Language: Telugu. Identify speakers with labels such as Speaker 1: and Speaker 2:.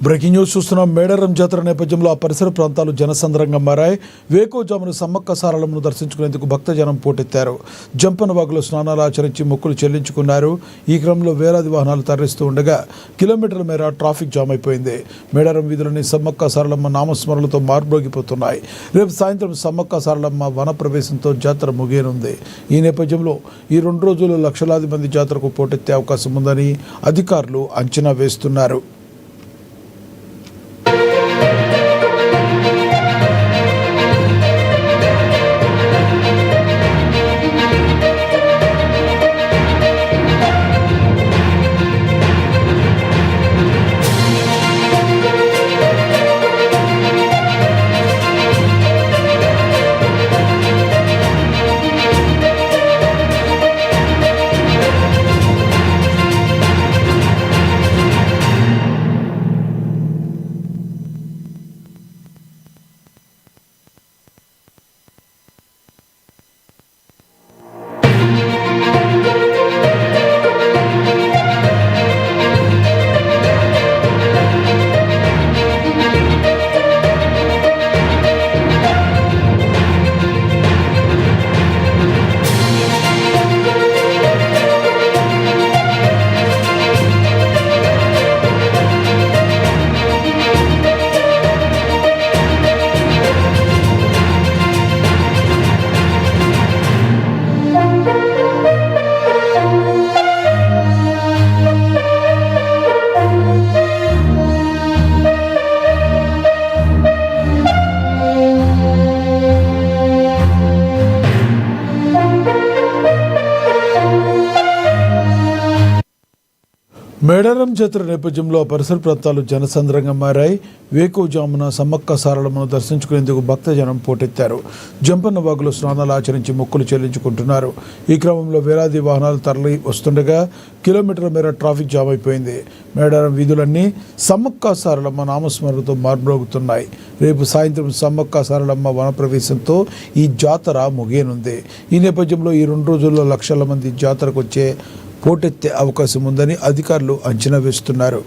Speaker 1: బ్రేకింగ్ న్యూస్ చూస్తున్నాం. మేడారం జాతర నేపథ్యంలో ఆ పరిసర ప్రాంతాలు జనసంద్రంగా మారాయి. వేకోజామున సమ్మక్క సారలమ్మను దర్శించుకునేందుకు భక్తజనం పోటెత్తారు. జంపనవాగులో స్నానాలు ఆచరించి మొక్కులు చెల్లించుకున్నారు. ఈ క్రమంలో వేలాది వాహనాలు తరలిస్తూ ఉండగా కిలోమీటర్ల మేర ట్రాఫిక్ జామ్ అయిపోయింది. మేడారం వీధులని సమ్మక్క సారలమ్మ నామస్మరణలతో మార్మోగిపోతున్నాయి. రేపు సాయంత్రం సమ్మక్క సారలమ్మ వన ప్రవేశంతో జాతర ముగియనుంది. ఈ నేపథ్యంలో ఈ 2 రోజులు లక్షలాది మంది జాతరకు పోటెత్తే అవకాశం ఉందని అధికారులు అంచనా వేస్తున్నారు. మేడారం జాతర నేపథ్యంలో పరిసర ప్రాంతాలు జనసంద్రంగా మారాయి. వేకోజామున సమ్మక్క సారలమ్మను దర్శించుకునేందుకు భక్తజనం పోటెత్తారు. జంపన్నవాగులో స్నానాలు ఆచరించి మొక్కులు చెల్లించుకుంటున్నారు. ఈ క్రమంలో వేలాది వాహనాలు తరలి వస్తుండగా కిలోమీటర్ల మేర ట్రాఫిక్ జామ్ అయిపోయింది. మేడారం వీధులన్నీ సమ్మక్క సారలమ్మ నామస్మరణతో మార్మోగుతున్నాయి. రేపు సాయంత్రం సమ్మక్క సారలమ్మ వన ప్రవేశంతో ఈ జాతర ముగియనుంది. ఈ నేపథ్యంలో ఈ 2 రోజుల్లో లక్షల మంది జాతరకు వచ్చే పోటెత్తే అవకాశం ఉందని అధికారులు అంచనా వేస్తున్నారు.